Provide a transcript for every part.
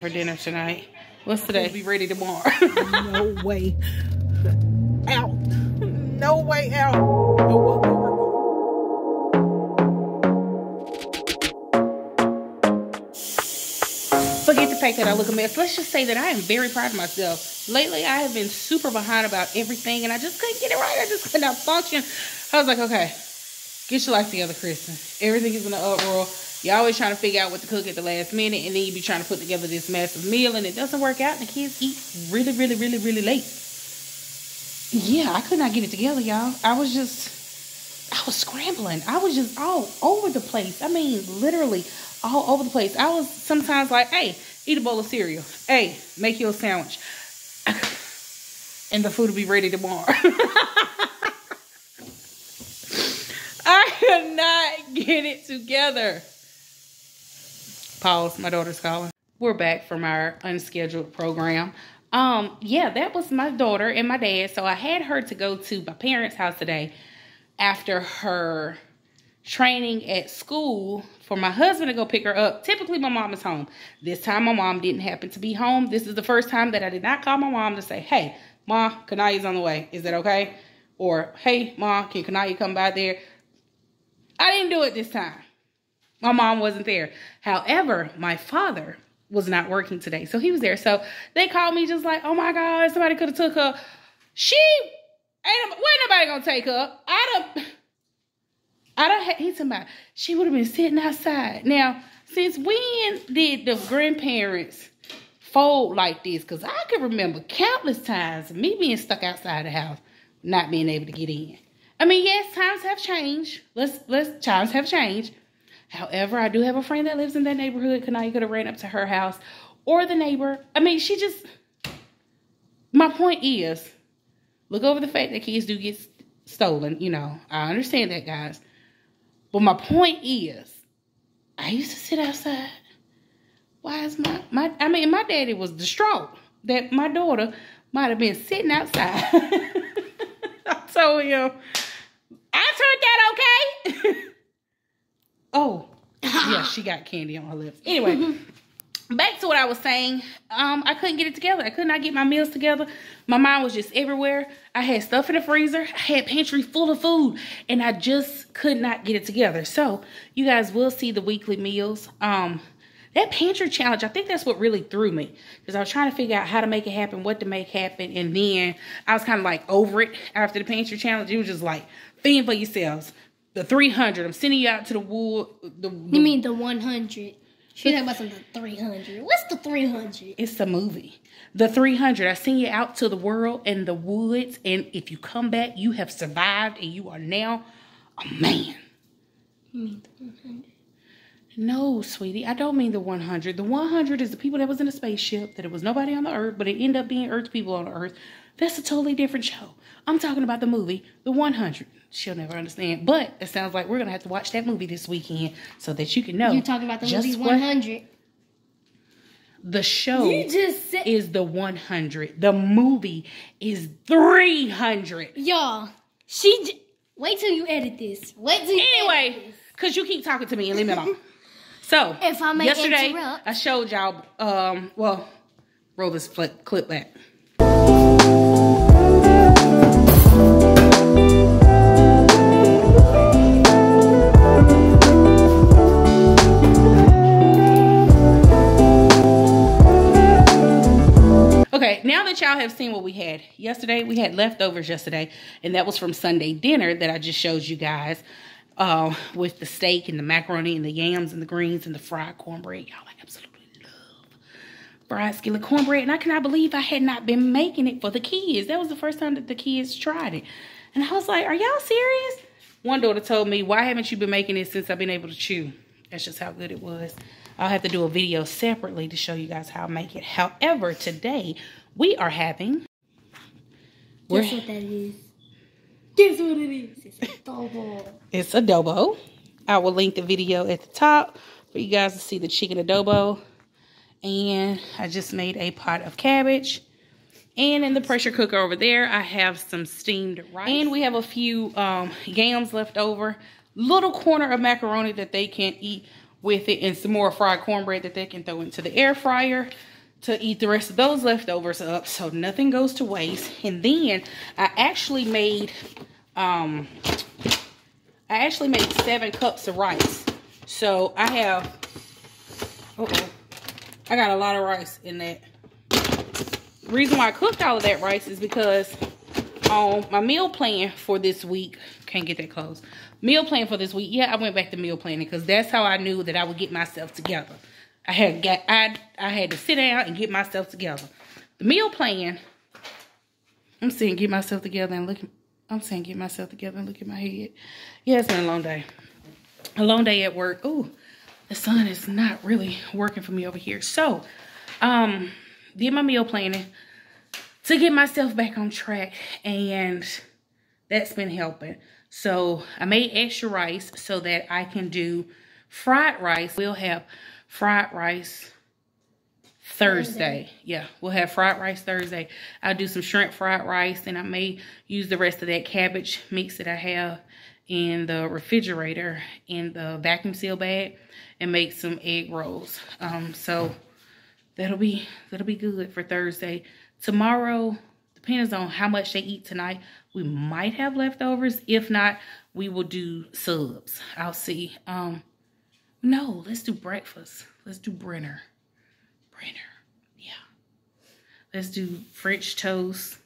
For dinner tonight. What's today? Be ready tomorrow. No way out. No way out. No way. Forget the fact that I look a mess. Let's just say that I am very proud of myself. Lately, I have been super behind about everything, and I just couldn't get it right. I just could not function. I was like, okay, get your life together, Kristen. Everything is in an uproar. You're always trying to figure out what to cook at the last minute, and then you be trying to put together this massive meal, and it doesn't work out, and the kids eat really, really, really, really late. Yeah, I could not get it together, y'all. I was scrambling. I was just all over the place. I mean, literally all over the place. I was sometimes like, hey, eat a bowl of cereal. Hey, make you a sandwich. And the food will be ready tomorrow. I could not get it together. Pause, my daughter's calling. We're back from our unscheduled program. Yeah, that was my daughter and my dad. So I had her to go to my parents' house today after her training at school for my husband to go pick her up. Typically, my mom is home. This time, my mom didn't happen to be home. This is the first time that I did not call my mom to say, hey, Ma, Kanaya's on the way. Is that okay? Or, hey, Ma, can Kanaya come by there? I didn't do it this time. My mom wasn't there. However, my father was not working today, so he was there. So they called me just like, oh my God, somebody could have took her. Wasn't nobody gonna take her. He's talking about, she would have been sitting outside. Now, since when did the grandparents fold like this? Because I can remember countless times me being stuck outside the house, not being able to get in. I mean, yes, times have changed. Times have changed. However, I do have a friend that lives in that neighborhood. Kanaya could have ran up to her house or the neighbor. I mean, my point is, look over the fact that kids do get stolen. You know, I understand that, guys. But my point is, I used to sit outside. Why is my daddy was distraught that my daughter might have been sitting outside. I told him, I turned that okay. Oh, yeah, she got candy on her lips. Anyway, back to what I was saying. I couldn't get it together. I could not get my meals together. My mind was just everywhere. I had stuff in the freezer. I had pantry full of food, and I just could not get it together. So you guys will see the weekly meals. That pantry challenge, I think that's what really threw me, because I was trying to figure out how to make it happen, what to make happen, and then I was kind of like over it after the pantry challenge. It was just like, fend for yourselves. The 300. I'm sending you out to the wood. You mean the 100? She's talking about something 300. What's the 300? It's a movie. The 300. I send you out to the world and the woods, and if you come back, you have survived, and you are now a man. You mean the 100? No, sweetie. I don't mean the 100. The 100 is the people that was in a spaceship, that it was nobody on the earth, but it ended up being Earth people on the earth. That's a totally different show. I'm talking about the movie, The 100. She'll never understand. But it sounds like we're going to have to watch that movie this weekend so that you can know. You're talking about the movie 100. The show is The 100. The movie is 300. Y'all, wait till you edit this. Anyway, because you keep talking to me and leave me alone. So, if I may yesterday, interrupt. I showed y'all, well, roll this clip back. Okay, now that y'all have seen what we had yesterday, we had leftovers yesterday, and that was from Sunday dinner that I just showed you guys, with the steak and the macaroni and the yams and the greens and the fried cornbread. Y'all, I absolutely love fried skillet cornbread, and I cannot believe I had not been making it for the kids. That was the first time that the kids tried it, and I was like, are y'all serious? One daughter told me, why haven't you been making it since I've been able to chew? That's just how good it was. I'll have to do a video separately to show you guys how I make it. However, today we are having... Guess what that is? Guess what it is? It's adobo. It's adobo. I will link the video at the top for you guys to see the chicken adobo. And I just made a pot of cabbage. And in the pressure cooker over there, I have some steamed rice. And we have a few yams left over. Little corner of macaroni that they can eat with it, and some more fried cornbread that they can throw into the air fryer to eat the rest of those leftovers up, so nothing goes to waste. And then I actually made 7 cups of rice. So I have, I got a lot of rice in that. The reason why I cooked all of that rice is because on my meal plan for this week, can't get that close. Meal plan for this week, yeah, I went back to meal planning because that's how I knew that I would get myself together. I had to sit down and get myself together. The meal plan, I'm saying get myself together and look at my head. Yeah, it's been a long day. A long day at work. Ooh, the sun is not really working for me over here. So, did my meal planning to get myself back on track, and that's been helping. So I made extra rice so that I can do fried rice. We'll have fried rice Thursday. Yeah, we'll have fried rice Thursday. I'll do some shrimp fried rice, and I may use the rest of that cabbage mix that I have in the refrigerator in the vacuum seal bag and make some egg rolls. So that'll be good for Thursday. Tomorrow, depends on how much they eat tonight, we might have leftovers. If not, we will do subs. I'll see. No, let's do breakfast. Let's do Brenner. Yeah. Let's do French toast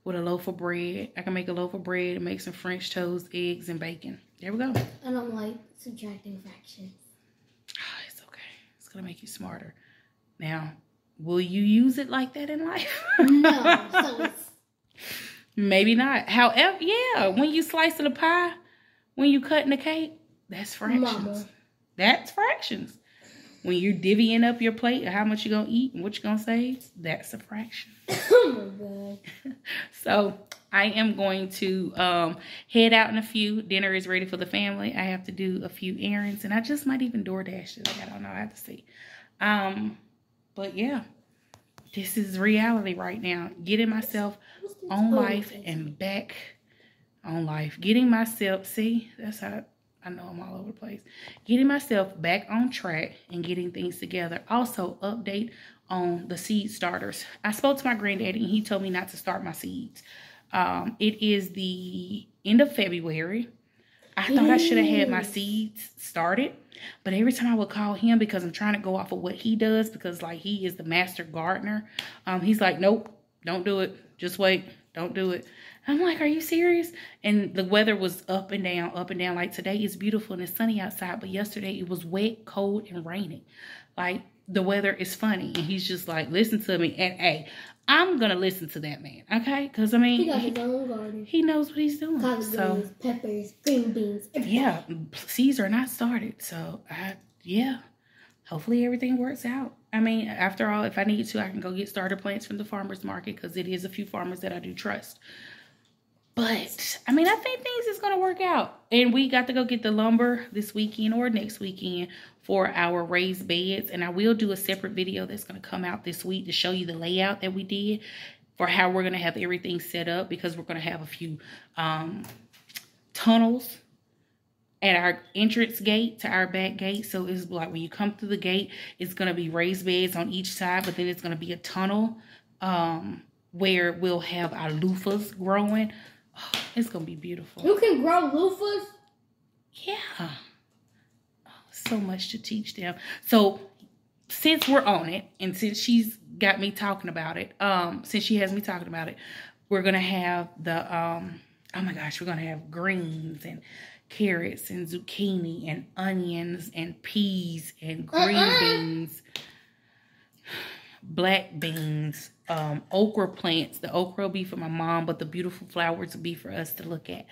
with a loaf of bread. I can make a loaf of bread and make some French toast, eggs, and bacon. There we go. I don't like subtracting fractions. Oh, it's okay. It's going to make you smarter. Now, will you use it like that in life? No. So it's... Maybe not. However, yeah, when you slicing a pie, when you cutting a cake, that's fractions. Mama. That's fractions. When you're divvying up your plate of how much you're going to eat and what you're going to save, that's a fraction. Oh my God. So I am going to head out in a few. Dinner is ready for the family. I have to do a few errands, and I just might even DoorDash it. I don't know. I have to see. But yeah, this is reality right now. Getting myself on life and back on life. Getting myself, see, that's how I know I'm all over the place. Getting myself back on track and getting things together. Also, update on the seed starters. I spoke to my granddaddy and he told me not to start my seeds. It is the end of February. I thought I should have had my seeds started, but every time I would call him, because I'm trying to go off of what he does, because like he is the master gardener, he's like, nope, don't do it. Just wait. Don't do it. I'm like, are you serious? And the weather was up and down, up and down. Like today is beautiful and it's sunny outside, but yesterday it was wet, cold, and raining. Like the weather is funny. And he's just like, listen to me. And hey, I'm going to listen to that man, okay? Because I mean, he got his own garden. He knows what he's doing. Collard greens, peppers, green beans, everything. Yeah, seeds are not started. So, yeah, hopefully everything works out. I mean, after all, if I need to, I can go get starter plants from the farmer's market because it is a few farmers that I do trust. But, I mean, I think things is going to work out. And we got to go get the lumber this weekend or next weekend for our raised beds. And I will do a separate video that's going to come out this week to show you the layout that we did for how we're going to have everything set up, because we're going to have a few tunnels at our entrance gate to our back gate. So it's like when you come through the gate, it's going to be raised beds on each side, but then it's going to be a tunnel where we'll have our loofahs growing. Oh, it's going to be beautiful. You can grow loofahs? Yeah. Oh, so much to teach them. So since we're on it, and since she's got me talking about it, since she has me talking about it, we're going to have the, oh my gosh, we're going to have greens and carrots and zucchini and onions and peas and green beans, black beans, okra plants. The okra will be for my mom, but the beautiful flowers will be for us to look at.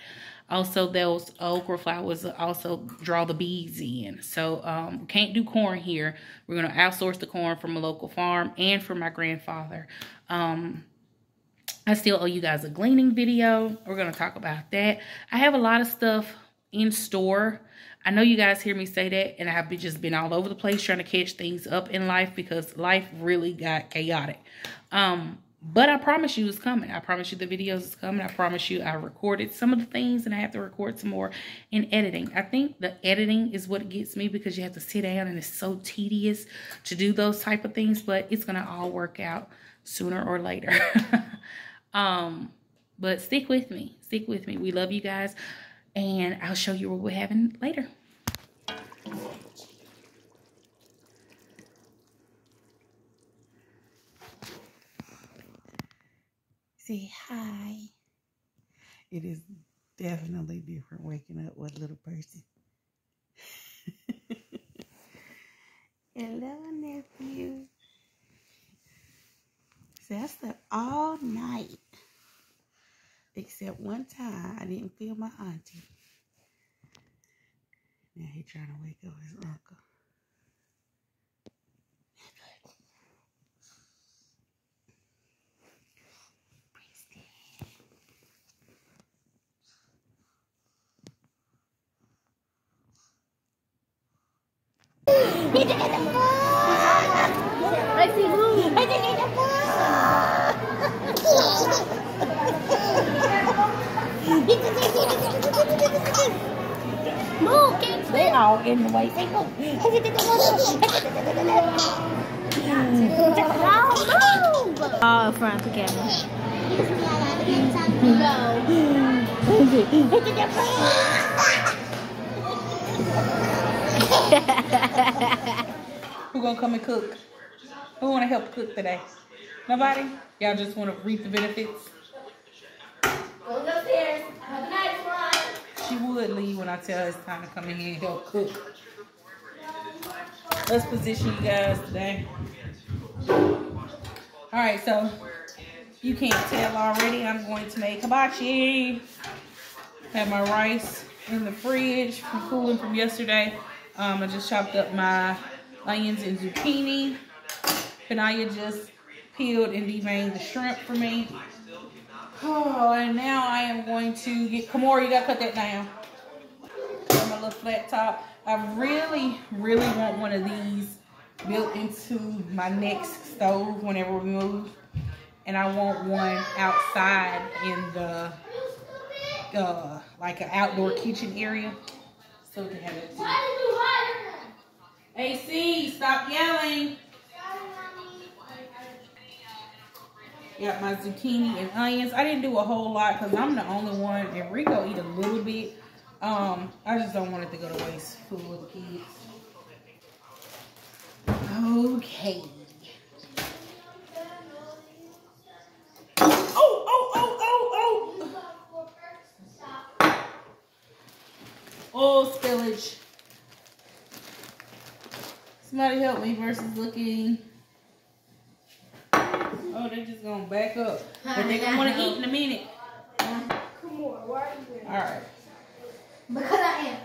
Also, those okra flowers also draw the bees in. So can't do corn here. We're going to outsource the corn from a local farm and from my grandfather. I still owe you guys a gleaning video. We're going to talk about that. I have a lot of stuff in store. I know you guys hear me say that, and I've just been all over the place trying to catch things up in life because life really got chaotic. But I promise you it's coming. I promise you the videos is coming. I promise you I recorded some of the things and I have to record some more in editing. I think the editing is what gets me because you have to sit down and it's so tedious to do those type of things. But it's going to all work out sooner or later. But stick with me. Stick with me. We love you guys. And I'll show you what we're having later. Say hi. It is definitely different waking up with a little person. Hello, nephew. See, I slept all night. Except one time, I didn't feel my auntie. Now he's trying to wake up his uncle. I see who? I didn't eat the move, they all in the way. Say move. Oh, front of the camera. Who gonna come and cook? Who wanna help cook today? Nobody? Y'all just wanna reap the benefits? Go upstairs. Have a nice one. She would leave when I tell her it's time to come in here and help cook. Let's position you guys today. Alright, so you can't tell already. I'm going to make hibachi. Have my rice in the fridge from cooling from yesterday. I just chopped up my onions and zucchini. Kanaya just peeled and deveined the shrimp for me. Oh, and now I am going to get, Kamora, you gotta cut that down. On my little flat top. I really, really want one of these built into my next stove whenever we move. And I want one outside in the, like an outdoor kitchen area. So to have it too. AC, stop yelling. Got my zucchini and onions. I didn't do a whole lot because I'm the only one, and Rico eat a little bit. I just don't want it to go to waste. Food with the kids. Okay. Oh, spillage. Somebody help me versus looking. Oh, they're just gonna back up. But they're gonna want to eat in a minute. Come on, why are you there? Alright. Because I am.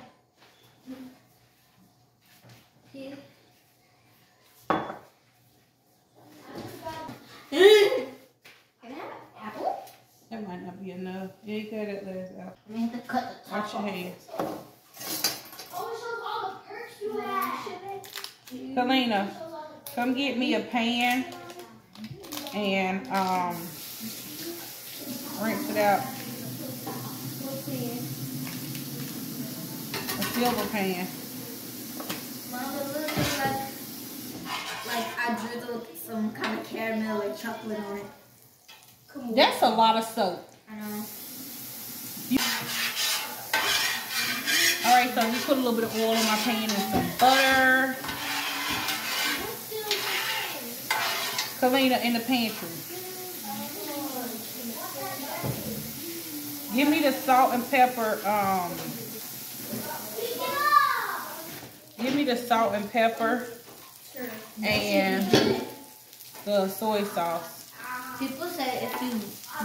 Here. Can I have an apple? That might not be enough. Yeah, you got that last apple. I'm gonna have to cut the top Wash your hands. Oh, it shows all the perks you have. Kalina, come get me a pan and rinse it out. A silver pan. Mom, it looks like I drizzled some kind of caramel or chocolate on it. Come on. That's a lot of soap. I know. Alright, so we put a little bit of oil on my pan and some butter. Kalina, in the pantry. Give me the salt and pepper, give me the salt and pepper and the soy sauce. People say if you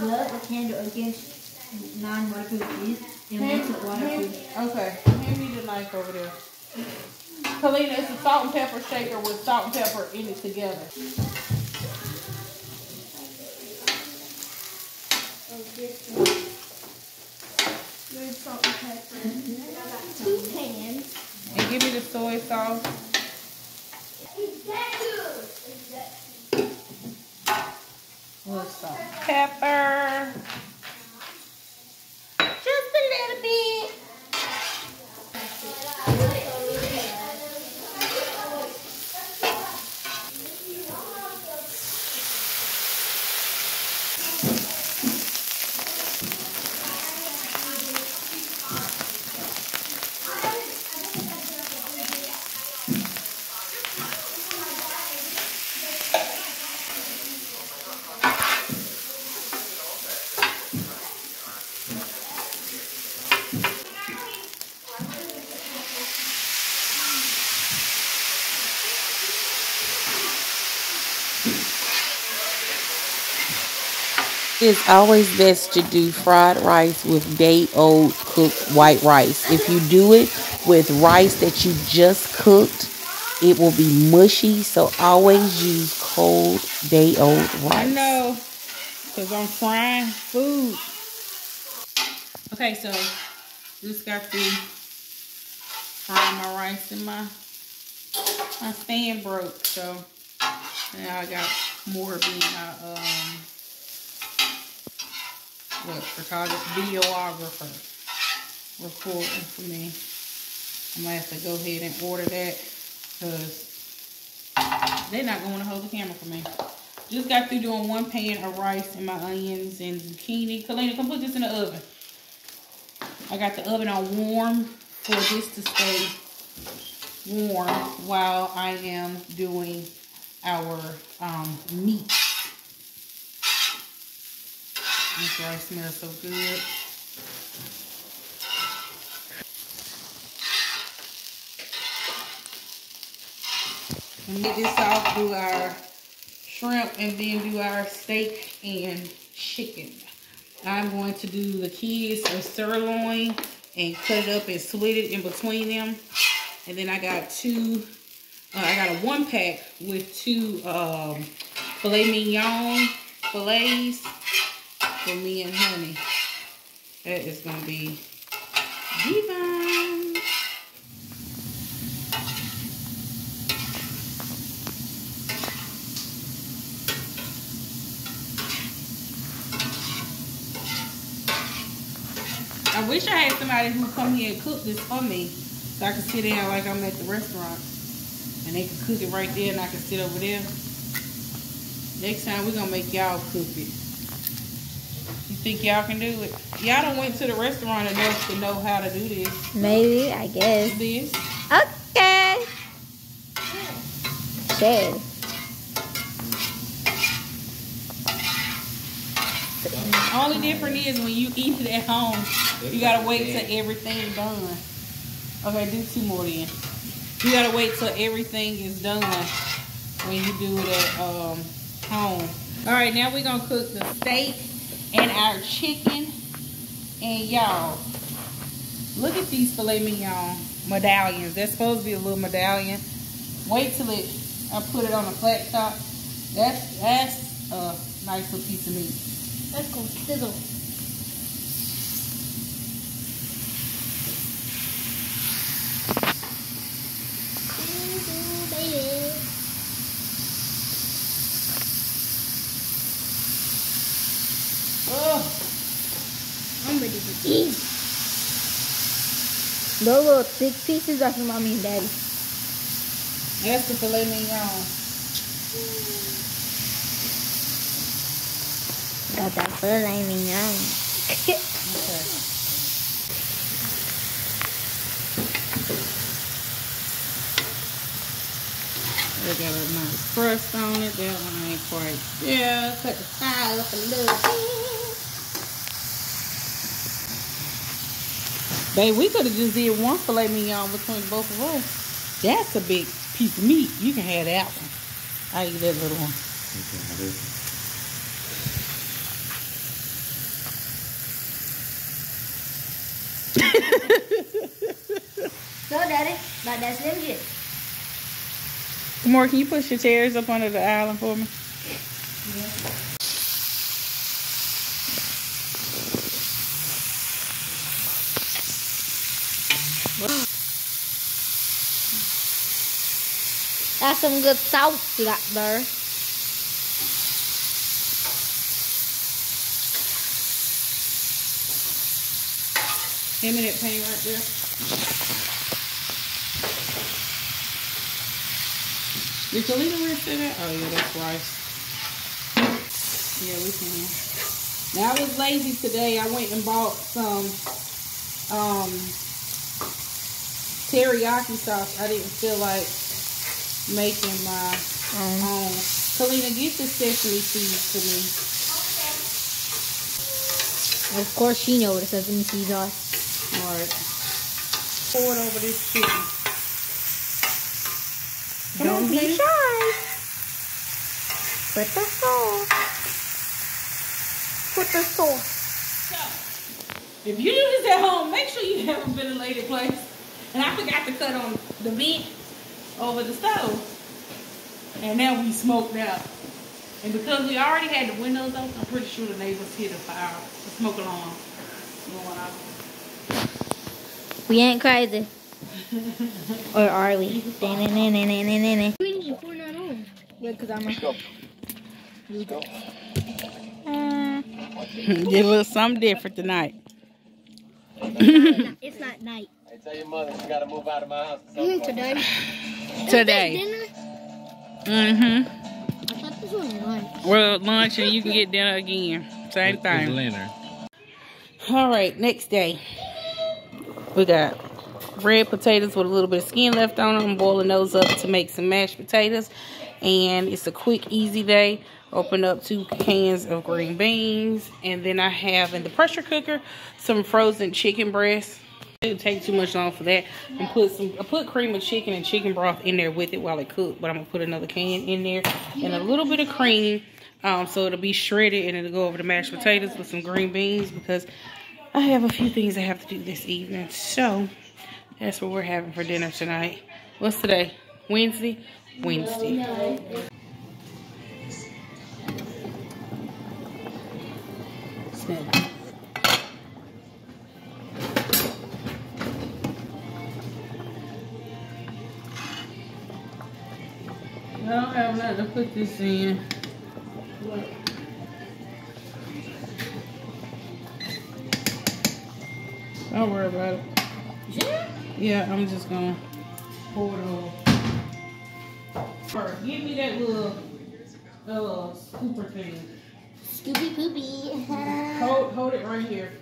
rub a candle against non-waterproof grease, it makes it waterproof. Okay, hand me the knife over there. Kalina, it's a salt and pepper shaker with salt and pepper in it together. This one. Here's salt and pepper. And I got 2 pans. And give me the soy sauce. With some pepper. Just a little bit. It's always best to do fried rice with day-old cooked white rice. If you do it with rice that you just cooked, it will be mushy. So always use cold day-old rice. I know, because I'm frying food. Okay, so just got through frying my rice and my stand broke. So now I got more being my videographer recording for me. I'm gonna have to go ahead and order that because they're not going to hold the camera for me. Just got through doing 1 pan of rice and my onions and zucchini. Kalina, come put this in the oven. I got the oven on warm for this to stay warm while I am doing our meat. This rice smells so good. And get this off, do our shrimp, and then do our steak and chicken. I'm going to do the kids a sirloin and cut it up and split it in between them. And then I got a 1 pack with 2 filet mignon fillets for me and honey. That is going to be divine. I wish I had somebody who come here and cook this for me so I could sit down like I'm at the restaurant and they could cook it right there and I could sit over there. Next time we're going to make y'all cook it. You think y'all can do it? Y'all done went to the restaurant enough to know how to do this. Maybe, I guess. This. Okay. Shade. Only difference is when you eat it at home, you gotta wait till everything's done. Okay, do 2 more then. You gotta wait till everything is done when you do it at home. All right, now we're gonna cook the steak and our chicken. And y'all, look at these filet mignon medallions. They're supposed to be a little medallion. Wait till I put it on a flat top. That's a nice little piece of meat. Let's go sizzle. Oh, I'm ready to eat. Those little thick pieces are from mommy and daddy. that's the filet mignon. Got that filet mignon. Okay. They got a nice crust on it. That one ain't quite there. Cut the side up a little bit. Babe, we could have just did 1 filet mignon between both of us. That's a big piece of meat. You can have that one. I eat that little one. You can have it. So, daddy, but that's Slim Jim. More, can you push your chairs up under the island for me? Yeah. That's some good sauce you got there. Him in that pan right there. Did Kalina rinse that? Oh yeah, that's rice. Yeah, we can. Now I was lazy today. I went and bought some teriyaki sauce. I didn't feel like making my own. Kalina, get the sesame seeds for me. Of course she knows what the sesame seeds are. Alright. Pour it over this chicken. Don't be shy. Put the sauce. Put the sauce. So, if you do this at home, make sure you have a ventilated place. And I forgot to cut on the vent over the stove. And now we smoked out. And because we already had the windows open, I'm pretty sure the neighbors hear the fire, the smoke alarm going off. We ain't crazy. Or are we? We need to pour that on. Yeah, because I'm Let's go. Get a little something different tonight. It's not night. Hey, tell your mother she gotta move out of my house. Today. Today. I thought this was lunch. Well, lunch and you can get dinner again. Same thing. All right, next day. We got red potatoes with a little bit of skin left on them. I'm boiling those up to make some mashed potatoes. And it's a quick, easy day. Open up 2 cans of green beans. And then I have in the pressure cooker some frozen chicken breasts. It didn't take too much long for that. I put cream of chicken and chicken broth in there with it while it cooked. But I'm going to put another can in there. And a little bit of cream. So it'll be shredded and it'll go over the mashed potatoes with some green beans. Because I have a few things I have to do this evening. So that's what we're having for dinner tonight. What's today? Wednesday? Wednesday. I don't have nothing to put this in. Don't worry about it. Yeah, I'm just gonna pour it over. Give me that little scooper thing. Scoopy poopy. Hold it right here.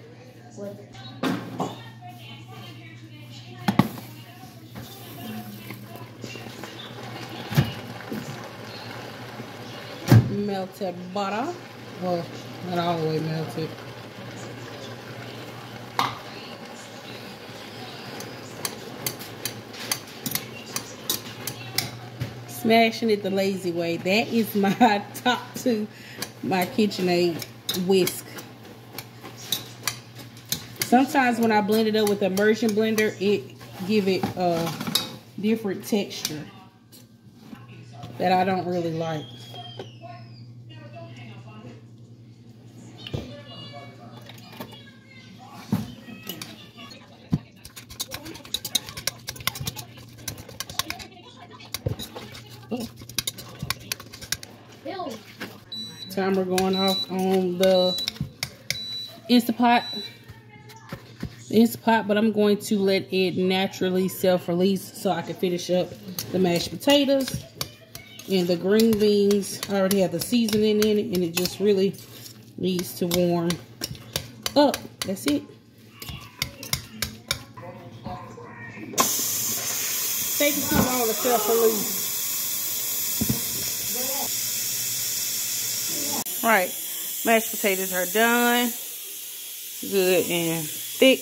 Melted butter. Well, not all the way melted. Smashing it the lazy way. That is my top 2, my KitchenAid whisk. Sometimes when I blend it up with the immersion blender, it give it a different texture that I don't really like. Timer going off on the Instapot. But I'm going to let it naturally self-release so I can finish up the mashed potatoes and the green beans. I already have the seasoning in it and it just really needs to warm up. That's it. Take it too long to self-release. Right, mashed potatoes are done. Good and thick,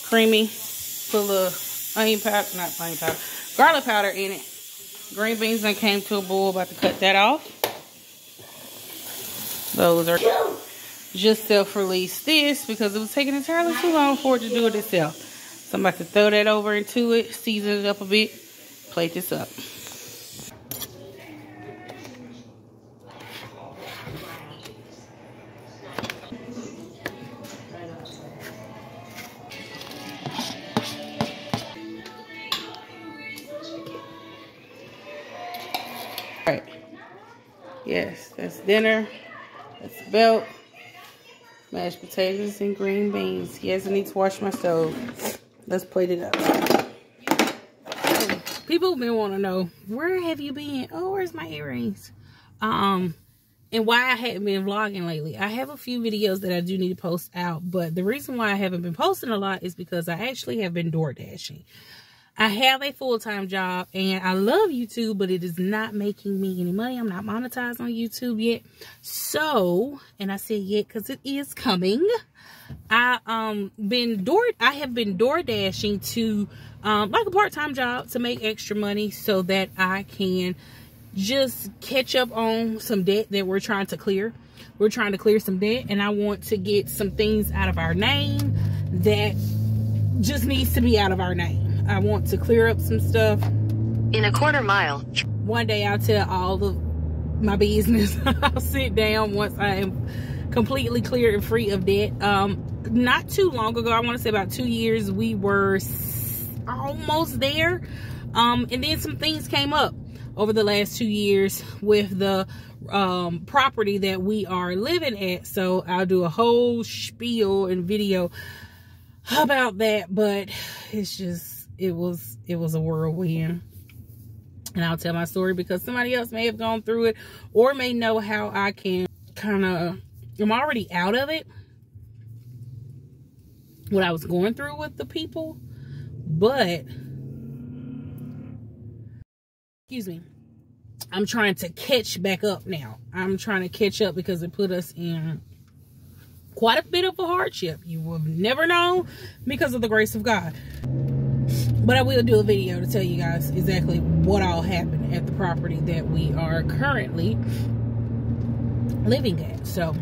creamy, full of garlic powder in it. Green beans then came to a boil, about to cut that off. Those are just self-released this because it was taking entirely too long for it to do it itself. So I'm about to throw that over into it, season it up a bit, plate this up. Right. Yes, that's dinner. That's the belt. Mashed potatoes and green beans. Yes, I need to wash my stove. Let's plate it up. People have been wanting to know, where have you been? Oh, where's my earrings? And why I haven't been vlogging lately. I have a few videos that I do need to post out, but the reason why I haven't been posting a lot is because I actually have been door dashing. I have a full-time job and I love YouTube, but it is not making me any money. I'm not monetized on YouTube yet. So, and I say yet because it is coming. I have been door dashing to like a part-time job to make extra money so that I can just catch up on some debt that we're trying to clear. We're trying to clear some debt, and I want to get some things out of our name that just needs to be out of our name. I want to clear up some stuff. In a quarter mile. One day I'll tell all of my business. I'll sit down once I am completely clear and free of debt. Not too long ago, I want to say about 2 years, we were almost there. And then some things came up over the last 2 years with the property that we are living at. So I'll do a whole spiel and video about that, but it's just, it was a whirlwind. And I'll tell my story because somebody else may have gone through it or may know how I can kind of, I'm already out of it, what I was going through with the people, but excuse me, I'm trying to catch back up now. I'm trying to catch up because it put us in quite a bit of a hardship. You will never know because of the grace of God. But I will do a video to tell you guys exactly what all happened at the property that we are currently living at. So,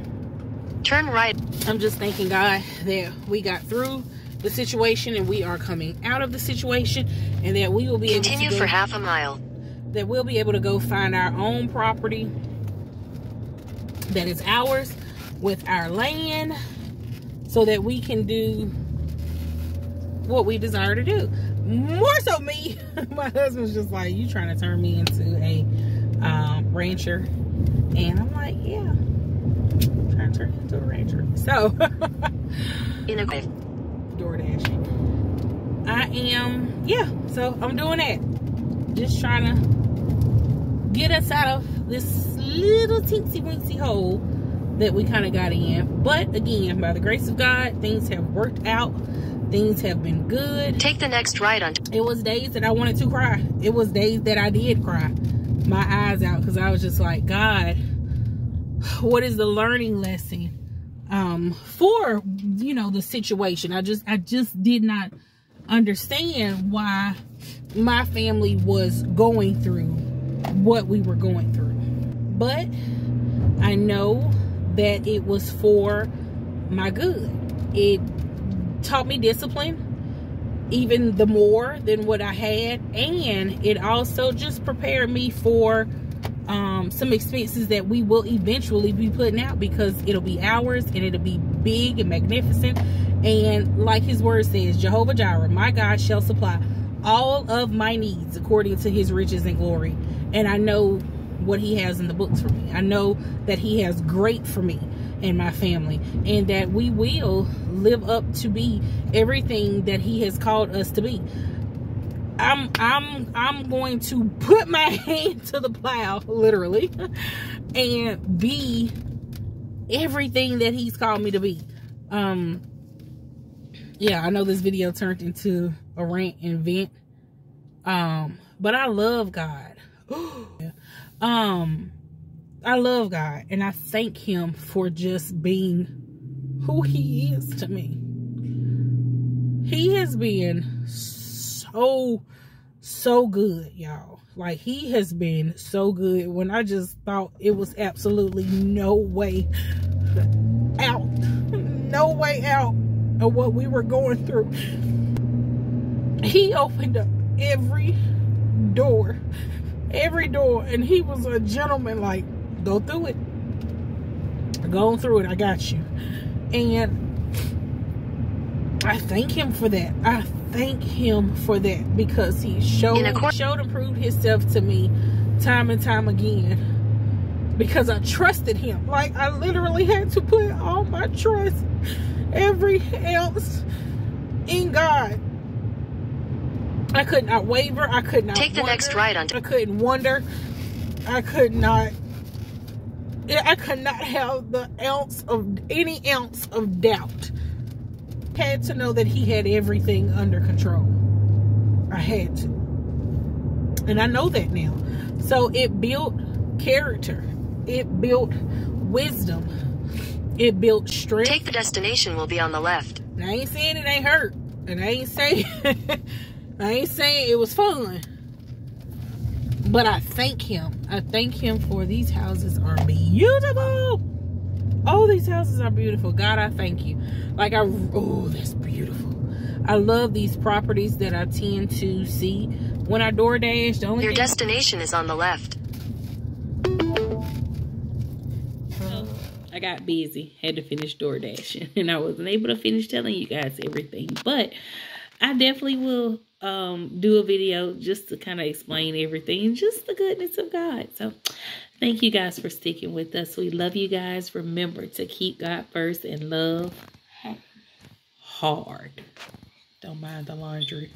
turn right. I'm just thanking God that we got through the situation and we are coming out of the situation, and that we will be able to continue for half a mile. That we'll be able to go find our own property that is ours with our land, so that we can do what we desire to do. More so me. My husband's just like, you trying to turn me into a rancher? And I'm like, yeah, I'm trying to turn you into a rancher. So In a door dashing. I am, yeah, so I'm doing that. Just trying to get us out of this little teensy-weensy hole that we kind of got in. But again, by the grace of God, things have worked out. Things have been good. take the next right on. It was days that I wanted to cry. It was days that I did cry my eyes out because I was just like, God, what is the learning lesson for, you know, the situation? I just did not understand why my family was going through what we were going through. But I know that it was for my good. It taught me discipline even the more than what I had, and it also just prepared me for some expenses that we will eventually be putting out, because it'll be ours and it'll be big and magnificent. And like his word says, Jehovah Jireh, my God shall supply all of my needs according to his riches and glory. And I know what he has in the books for me. I know that he has great for me and my family, and that we will live up to be everything that he has called us to be. I'm going to put my hand to the plow, literally, and be everything that he's called me to be. Yeah, I know this video turned into a rant and vent, but I love God. I love God, and I thank him for just being who he is to me. He has been so good, y'all. Like, he has been so good when I just thought it was absolutely no way out. No way out of what we were going through. He opened up every door, and he was a gentleman, like, go through it. Go through it. I got you. And I thank him for that. I thank him for that, because he showed and proved himself to me time and time again because I trusted him. Like, I literally had to put all my trust, every ounce, in God. I could not waver. I could not Take the next right onto. I couldn't wonder. I could not have the any ounce of doubt. Had to know that he had everything under control. I had to. And I know that now. So it built character. It built wisdom. It built strength. Take the destination will be on the left. And I ain't saying it ain't hurt. And I ain't saying it was fun. But I thank him. I thank him for these houses are beautiful. Oh, these houses are beautiful. God, I thank you. Like, oh, that's beautiful. I love these properties that I tend to see when I DoorDash. Your destination is on the left. I got busy, had to finish DoorDashing, and I wasn't able to finish telling you guys everything. But I definitely will do a video just to kind of explain everything, just the goodness of God. So thank you guys for sticking with us. We love you guys. Remember to keep God first and love hard. Don't mind the laundry.